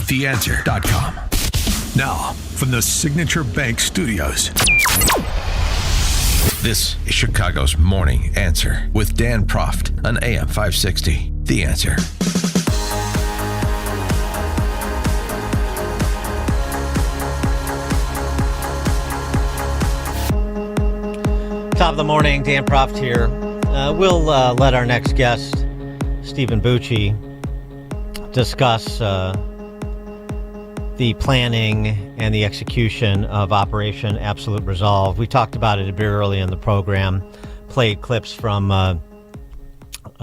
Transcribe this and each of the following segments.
theanswer.com. Now, from the Signature Bank Studios. This is Chicago's Morning Answer with Dan Proft on AM 560. The Answer. Top of the morning, Dan Proft here. We'll let our next guest, Stephen Bucci, discuss the planning and the execution of Operation Absolute Resolve. We talked about it a bit early in the program, played clips from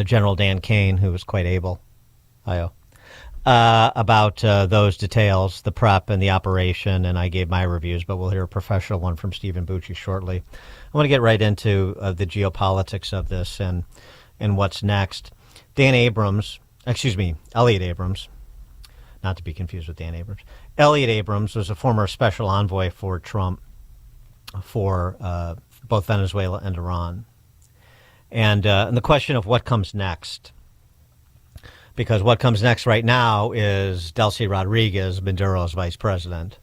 General Dan Kane, who was quite able, about those details, the prep and the operation, and I gave my reviews, but we'll hear a professional one from Stephen Bucci shortly. I want to get right into the geopolitics of this and what's next. Elliot Abrams, not to be confused with Dan Abrams. Elliot Abrams was a former special envoy for Trump for both Venezuela and Iran. And the question of what comes next, because what comes next right now is Delcy Rodriguez, Maduro's vice president,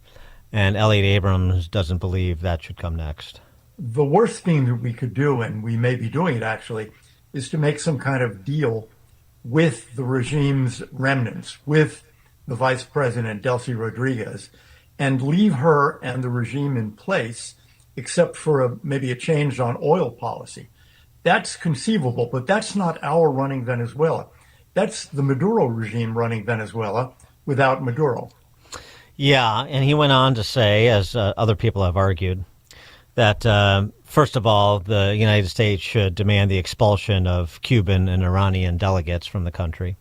and Elliot Abrams doesn't believe that should come next. The worst thing that we could do, and we may be doing it actually, is to make some kind of deal with the regime's remnants, with the vice president, Delcy Rodriguez, and leave her and the regime in place, except for maybe a change on oil policy. That's conceivable, but that's not our running Venezuela. That's the Maduro regime running Venezuela without Maduro. Yeah, and he went on to say, as other people have argued, that first of all, the United States should demand the expulsion of Cuban and Iranian delegates from the country.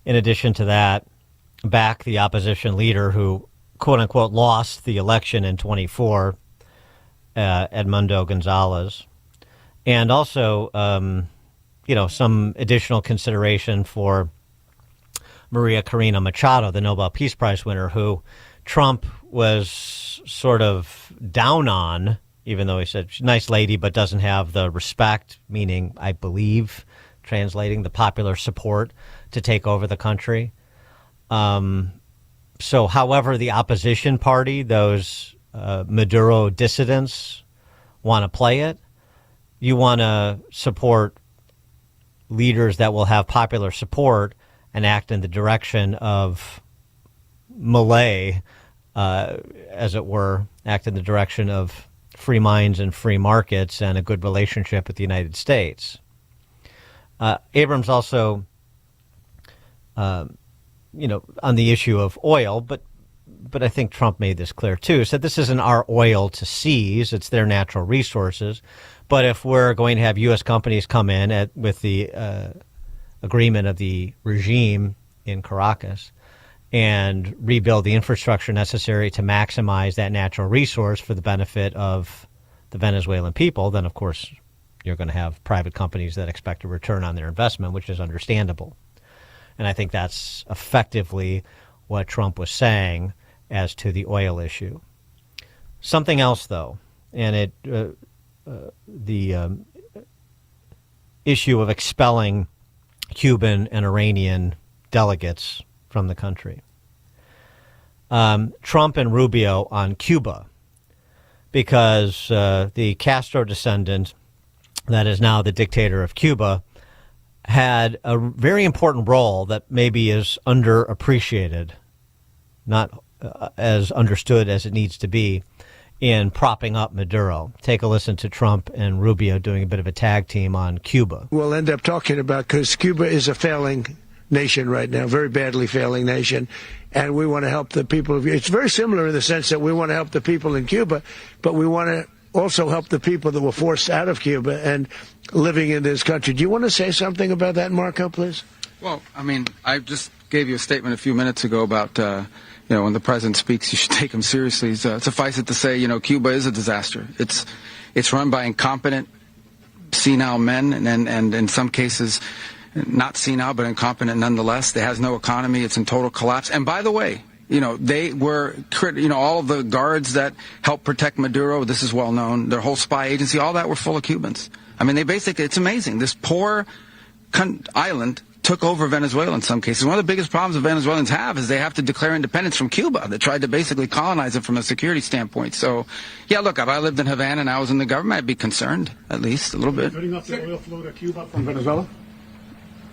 In addition to that, back the opposition leader who, quote unquote, lost the election in 24, Edmundo Gonzalez, and also, some additional consideration for Maria Corina Machado, the Nobel Peace Prize winner, who Trump was sort of down on, even though he said she's a nice lady, but doesn't have the respect, meaning, I believe, translating the popular support to take over the country. So however the opposition party, those Maduro dissidents, want to play it, you want to support leaders that will have popular support and act in the direction of Malay, as it were, act in the direction of free minds and free markets and a good relationship with the United States. Abrams also, on the issue of oil, but I think Trump made this clear too, said this isn't our oil to seize, it's their natural resources. But if we're going to have U.S. companies come in with the agreement of the regime in Caracas and rebuild the infrastructure necessary to maximize that natural resource for the benefit of the Venezuelan people, then of course you're going to have private companies that expect a return on their investment, which is understandable. And I think that's effectively what Trump was saying as to the oil issue. Something else, though, and the issue of expelling Cuban and Iranian delegates from the country. Trump and Rubio on Cuba, because the Castro descendant that is now the dictator of Cuba had a very important role that maybe is underappreciated, not as understood as it needs to be, in propping up Maduro. Take a listen to Trump and Rubio doing a bit of a tag team on Cuba. We'll end up talking about, because Cuba is a failing nation right now, very badly failing nation, and we want to help the people. It's very similar in the sense that we want to help the people in Cuba, but we want to also help the people that were forced out of Cuba and living in this country. Do you want to say something about that, Marco, please? Well, I mean, I just gave you a statement a few minutes ago about, when the president speaks, you should take him seriously. Suffice it to say, Cuba is a disaster. It's run by incompetent, senile men, and in some cases, not senile, but incompetent nonetheless. It has no economy. It's in total collapse. And by the way, they were, all of the guards that helped protect Maduro, this is well known, their whole spy agency, all that were full of Cubans. I mean, it's amazing. This poor island took over Venezuela in some cases. One of the biggest problems the Venezuelans have is they have to declare independence from Cuba. They tried to basically colonize it from a security standpoint. So, yeah, look, if I lived in Havana and I was in the government, I'd be concerned, at least a little bit. Cutting off the oil flow to Cuba from Venezuela?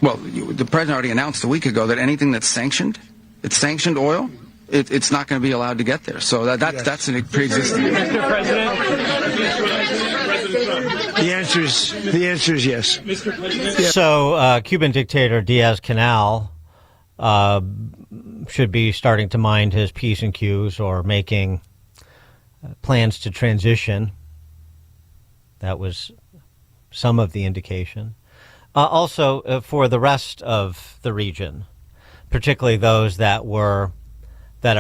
Well, the president already announced a week ago that anything that's sanctioned, it's sanctioned oil, it's not going to be allowed to get there. So that's a pre-existing. Mr. President. The answer is yes. Mr. President. So Cuban dictator Diaz-Canel should be starting to mind his P's and Q's or making plans to transition. That was some of the indication. Also, for the rest of the region, particularly those that are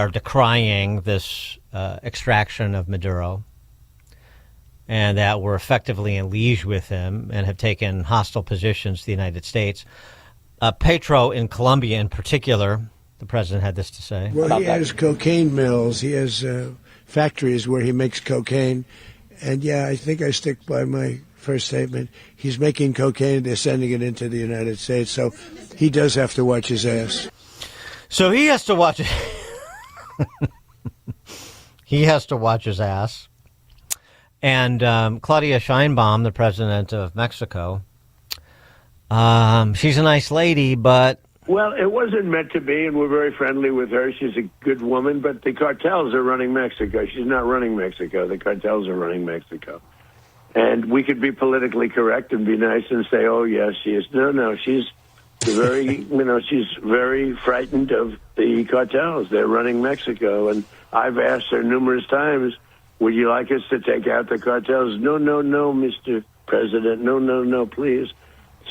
decrying this extraction of Maduro and that were effectively in liege with him and have taken hostile positions to the United States. Petro in Colombia in particular, the president had this to say. Well, he has cocaine mills. He has factories where he makes cocaine. And, yeah, I think I stick by my first statement. He's making cocaine. They're sending it into the United States. So he does have to watch his ass. So he has to watch it. He has to watch his ass. And Claudia Sheinbaum, the president of Mexico, she's a nice lady, but... Well, it wasn't meant to be, and we're very friendly with her. She's a good woman, but the cartels are running Mexico. She's not running Mexico. The cartels are running Mexico. And we could be politically correct and be nice and say, oh, yes, she is. No, she's very, she's very frightened of the cartels. They're running Mexico. And I've asked her numerous times, would you like us to take out the cartels? No, Mr. President. No, please.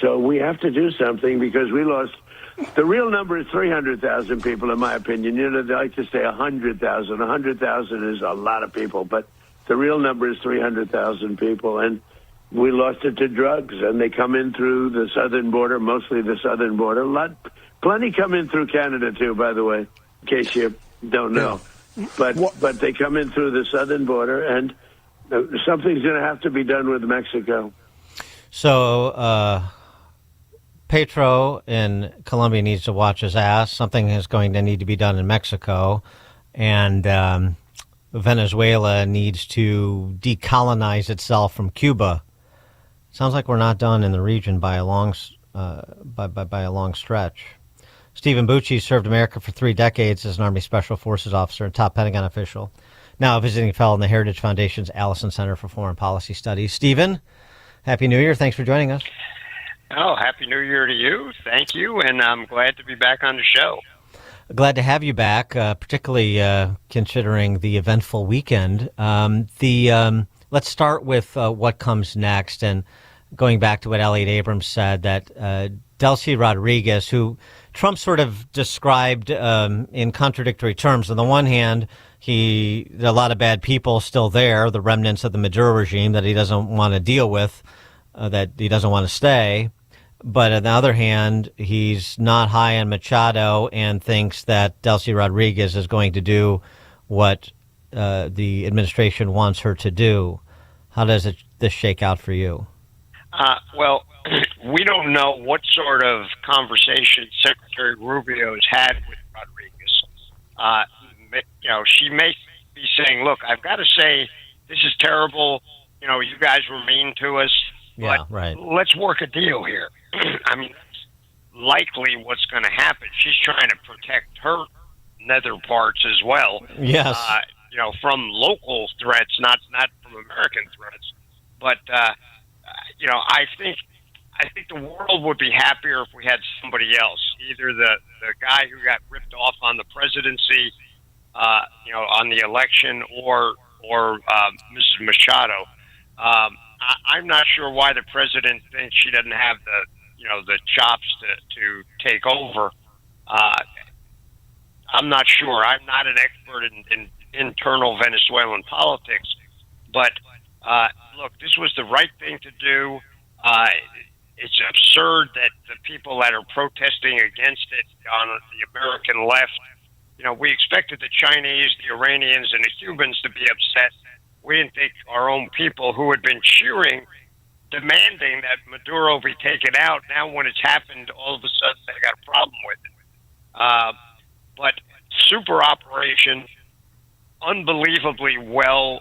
So we have to do something because we lost. The real number is 300,000 people, in my opinion. They like to say 100,000. 100,000 is a lot of people, but the real number is 300,000 people. And we lost it to drugs, and they come in through the southern border, mostly the southern border. Plenty come in through Canada, too, by the way, in case you don't know. But they come in through the southern border, and something's going to have to be done with Mexico. So Petro in Colombia needs to watch his ass. Something is going to need to be done in Mexico. And Venezuela needs to decolonize itself from Cuba. Sounds like we're not done in the region by a long stretch. Stephen Bucci served America for 3 decades as an Army Special Forces officer and top Pentagon official. Now a visiting fellow in the Heritage Foundation's Allison Center for Foreign Policy Studies. Stephen, Happy New Year. Thanks for joining us. Oh, Happy New Year to you. Thank you, and I'm glad to be back on the show. Glad to have you back, particularly considering the eventful weekend. Let's start with what comes next, and going back to what Elliot Abrams said, that Delcy Rodriguez, who Trump sort of described in contradictory terms. On the one hand, there are a lot of bad people still there, the remnants of the Maduro regime that he doesn't want to deal with, that he doesn't want to stay. But on the other hand, he's not high on Machado and thinks that Delcy Rodriguez is going to do what the administration wants her to do. How does this shake out for you? Well, we don't know what sort of conversation Secretary Rubio has had with Rodriguez. She may be saying, look, I've got to say, this is terrible. You guys were mean to us, but let's work a deal here. I mean, that's likely what's going to happen. She's trying to protect her nether parts as well. Yes. From local threats, not from American threats. But, I think the world would be happier if we had somebody else, either the guy who got ripped off on the presidency, on the election, or Mrs. Machado. I'm not sure why the president thinks she doesn't have the chops to take over. I'm not sure. I'm not an expert in internal Venezuelan politics, but look, this was the right thing to do. It's absurd that the people that are protesting against it on the American left, we expected the Chinese, the Iranians, and the Cubans to be upset. We didn't think our own people who had been cheering demanding that Maduro be taken out. Now, when it's happened, all of a sudden they got a problem with it. But super operation, unbelievably well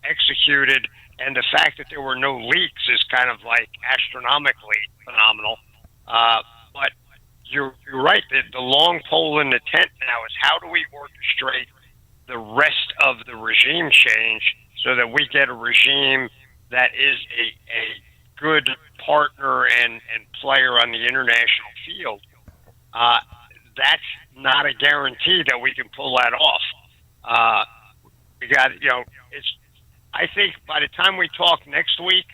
executed, and the fact that there were no leaks is kind of like astronomically phenomenal. But you're right. The long pole in the tent now is how do we orchestrate the rest of the regime change so that we get a regime that is a good partner and player on the international field. That's not a guarantee that we can pull that off. We got, I think by the time we talk next week,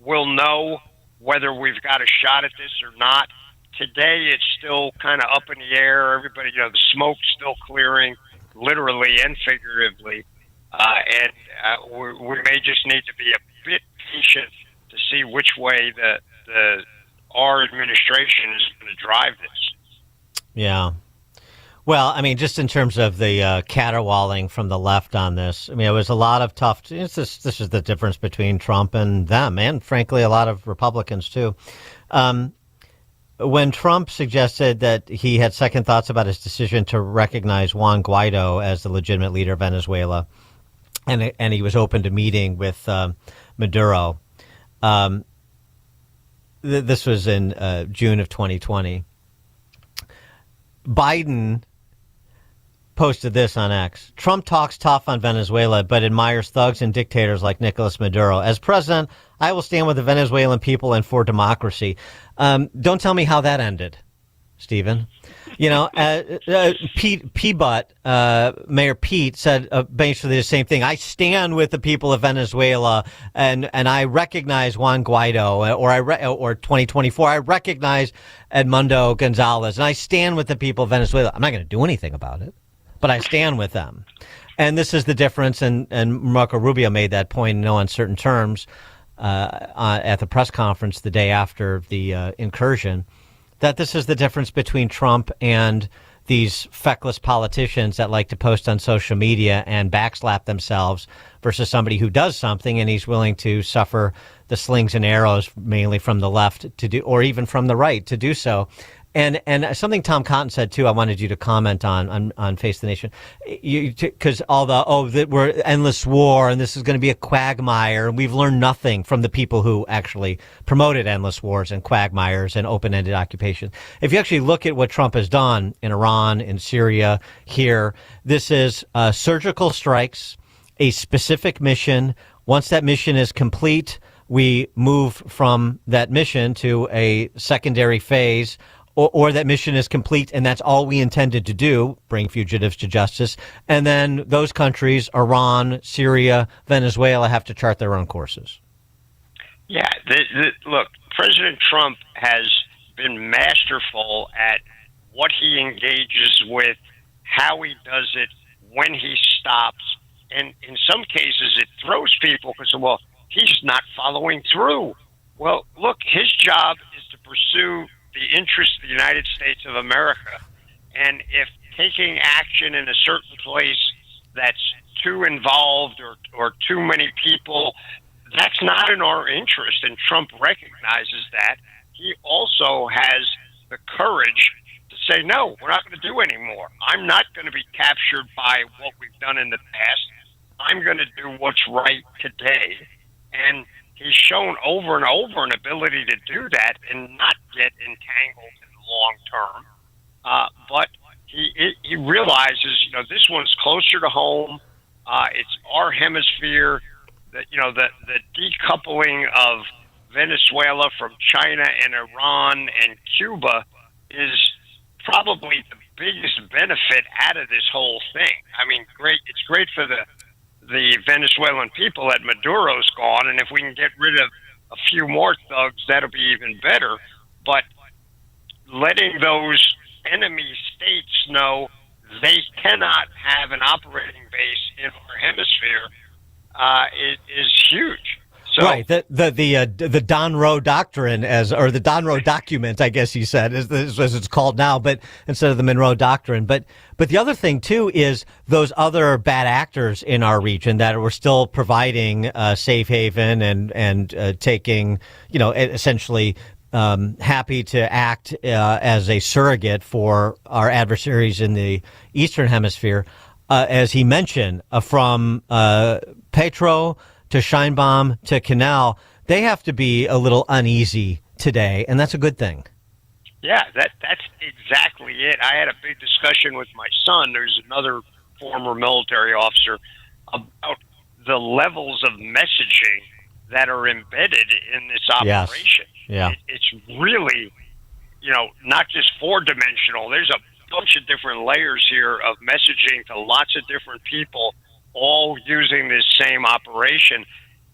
we'll know whether we've got a shot at this or not. Today, it's still kind of up in the air. Everybody, the smoke's still clearing, literally and figuratively. And we may just need to be a bit patient to see which way our administration is going to drive this. Yeah. Well, I mean, just in terms of the caterwauling from the left on this, I mean, it was a lot of tough. This is the difference between Trump and them, and frankly, a lot of Republicans too. When Trump suggested that he had second thoughts about his decision to recognize Juan Guaido as the legitimate leader of Venezuela, and he was open to meeting with Maduro, this was in June of 2020. Biden posted this on X. Trump talks tough on Venezuela, but admires thugs and dictators like Nicolas Maduro. As president, I will stand with the Venezuelan people and for democracy. Don't tell me how that ended, Stephen. Pete Butt, Mayor Pete said basically the same thing. I stand with the people of Venezuela, and I recognize Juan Guaido, or 2024. I recognize Edmundo Gonzalez, and I stand with the people of Venezuela. I'm not going to do anything about it, but I stand with them. And this is the difference. And Marco Rubio made that point in no uncertain terms at the press conference the day after the incursion, that this is the difference between Trump and these feckless politicians that like to post on social media and backslap themselves versus somebody who does something and he's willing to suffer the slings and arrows, mainly from the left to do, or even from the right to do so. And something Tom Cotton said too, I wanted you to comment on Face the Nation, because we're endless war and this is going to be a quagmire, and we've learned nothing from the people who actually promoted endless wars and quagmires and open-ended occupation. If you actually look at what Trump has done in Iran, in Syria, here, this is surgical strikes, a specific mission. Once that mission is complete, we move from that mission to a secondary phase. Or that mission is complete, and that's all we intended to do, bring fugitives to justice. And then those countries, Iran, Syria, Venezuela, have to chart their own courses. Yeah, look, President Trump has been masterful at what he engages with, how he does it, when he stops. And in some cases, it throws people because, well, he's not following through. Well, look, his job is to pursue the interests of the United States of America. And if taking action in a certain place that's too involved or too many people, that's not in our interest. And Trump recognizes that. He also has the courage to say, no, we're not going to do anymore. I'm not going to be captured by what we've done in the past. I'm going to do what's right today. And he's shown over and over an ability to do that and not get entangled in the long term. But he realizes, this one's closer to home. It's our hemisphere. That the decoupling of Venezuela from China and Iran and Cuba is probably the biggest benefit out of this whole thing. I mean, great. It's great for the Venezuelan people that Maduro's gone, and if we can get rid of a few more thugs, that'll be even better. But letting those enemy states know they cannot have an operating base in our hemisphere is huge. So, right, the Donroe Doctrine, or the Donroe Document, I guess you said, as it's called now, but instead of the Monroe Doctrine. But the other thing too is those other bad actors in our region that were still providing safe haven and taking, essentially happy to act as a surrogate for our adversaries in the Eastern Hemisphere, as he mentioned, from Petro to Scheinbaum to Canal, they have to be a little uneasy today, and that's a good thing. Yeah, that's exactly it. I had a big discussion with my son, who's another former military officer, about the levels of messaging that are embedded in this operation. Yes. Yeah. It's really, not just four-dimensional. There's a bunch of different layers here of messaging to lots of different people, all using this same operation.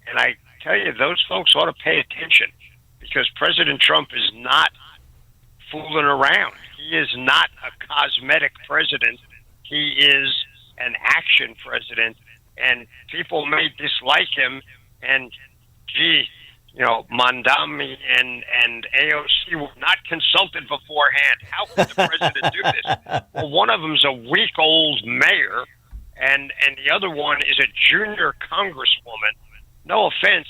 And I tell you, those folks ought to pay attention, because President Trump is not fooling around. He is not a cosmetic president. He is an action president, and people may dislike him. And Mondami and AOC were not consulted beforehand. How could the president do this? Well, one of them's a week-old mayor, and the other one is a junior congresswoman. No offense,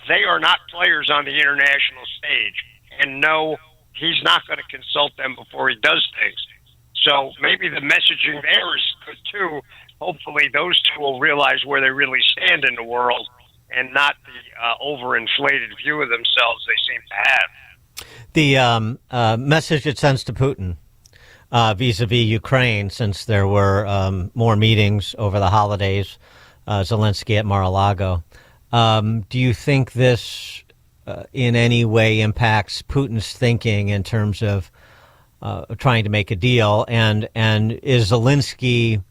they are not players on the international stage. And no, he's not going to consult them before he does things. So maybe the messaging there is good too. Hopefully those two will realize where they really stand in the world, and not the overinflated view of themselves they seem to have. The message it sends to Putin vis-a-vis Ukraine, since there were more meetings over the holidays, Zelensky at Mar-a-Lago. Do you think this in any way impacts Putin's thinking in terms of trying to make a deal? And is Zelensky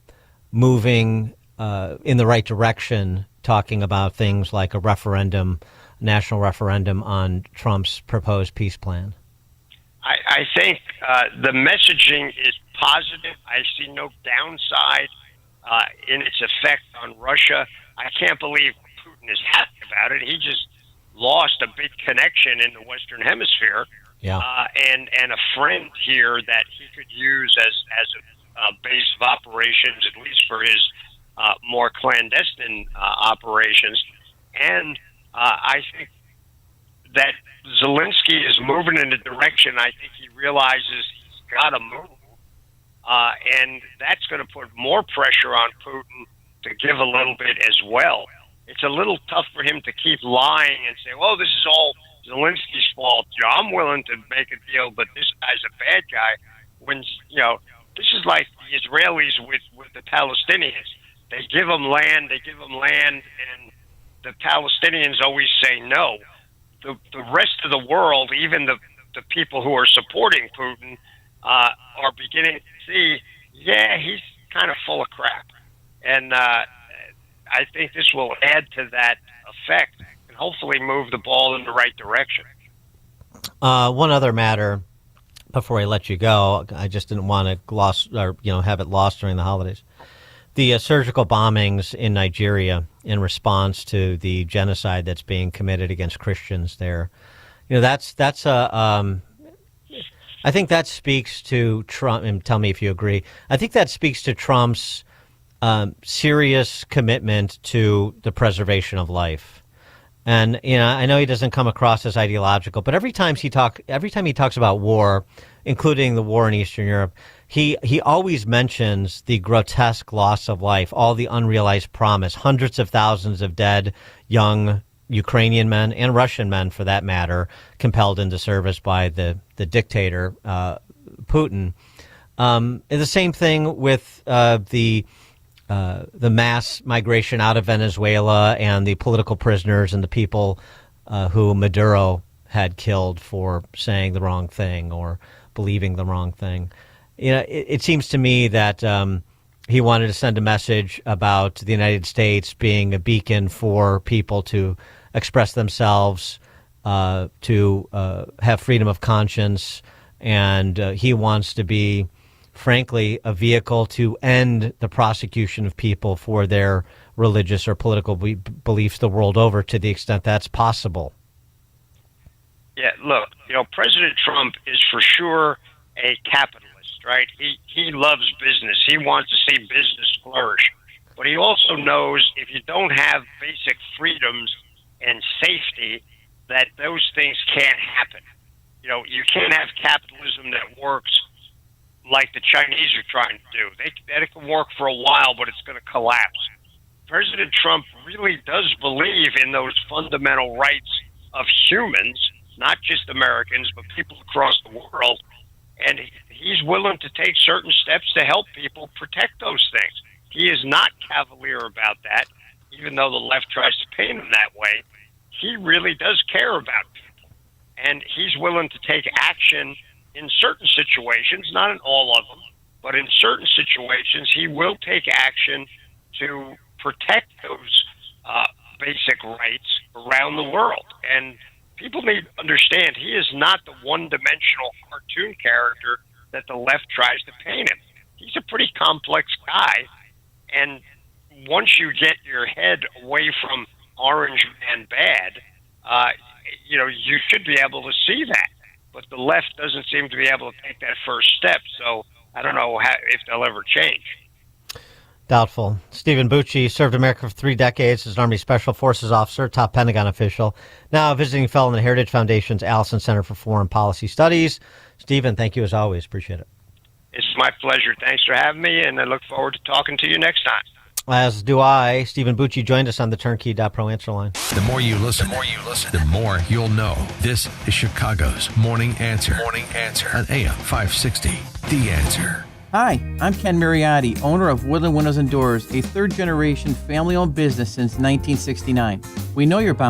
moving in the right direction, talking about things like a referendum, national referendum on Trump's proposed peace plan? I think the messaging is positive. I see no downside in its effect on Russia. I can't believe Putin is happy about it. He just lost a big connection in the Western Hemisphere, and a friend here that he could use as a base of operations, at least for his more clandestine operations. And I think that Zelensky is moving in a direction. I think he realizes he's got to move, and that's going to put more pressure on Putin to give a little bit as well. It's a little tough for him to keep lying and say, well, this is all Zelensky's fault. I'm willing to make a deal, but this guy's a bad guy. When, this is like the Israelis with the Palestinians. They give them land, and the Palestinians always say no. The rest of the world, even the people who are supporting Putin, are beginning to see, he's kind of full of crap. And I think this will add to that effect and hopefully move the ball in the right direction. One other matter before I let you go, I just didn't want to gloss or have it lost during the holidays. The surgical bombings in Nigeria in response to the genocide that's being committed against Christians there, that's a. I think that speaks to Trump, and tell me if you agree. I think that speaks to Trump's serious commitment to the preservation of life. And I know he doesn't come across as ideological, but every time he talks about war, including the war in Eastern Europe, he always mentions the grotesque loss of life, all the unrealized promise, hundreds of thousands of dead young Ukrainian men and Russian men, for that matter, compelled into service by the dictator Putin. And the same thing with the mass migration out of Venezuela and the political prisoners and the people who Maduro had killed for saying the wrong thing or believing the wrong thing. It seems to me that he wanted to send a message about the United States being a beacon for people to express themselves, to have freedom of conscience, and he wants to be frankly, a vehicle to end the prosecution of people for their religious or political beliefs the world over, to the extent that's possible. Yeah, look, President Trump is for sure a capitalist, right? He loves business. He wants to see business flourish. But he also knows if you don't have basic freedoms and safety, that those things can't happen. You can't have capitalism that works like the Chinese are trying to do. That can work for a while, but it's going to collapse. President Trump really does believe in those fundamental rights of humans, not just Americans, but people across the world. And he's willing to take certain steps to help people protect those things. He is not cavalier about that, even though the left tries to paint him that way. He really does care about people. And he's willing to take action in certain situations, not in all of them, but in certain situations, he will take action to protect those basic rights around the world. And people need to understand he is not the one-dimensional cartoon character that the left tries to paint him. He's a pretty complex guy. And once you get your head away from Orange Man bad, you should be able to see that. But the left doesn't seem to be able to take that first step. So I don't know if they'll ever change. Doubtful. Stephen Bucci served America for 3 decades as an Army Special Forces officer, top Pentagon official, now a visiting fellow in the Heritage Foundation's Allison Center for Foreign Policy Studies. Stephen, thank you as always. Appreciate it. It's my pleasure. Thanks for having me, and I look forward to talking to you next time. As do I. Stephen Bucci joined us on the Turnkey.pro answer line. The more you listen, the more you'll know. This is Chicago's Morning Answer. Morning Answer on AM 560. The Answer. Hi, I'm Ken Mariotti, owner of Woodland Windows and Doors, a third-generation family-owned business since 1969. We know you're bound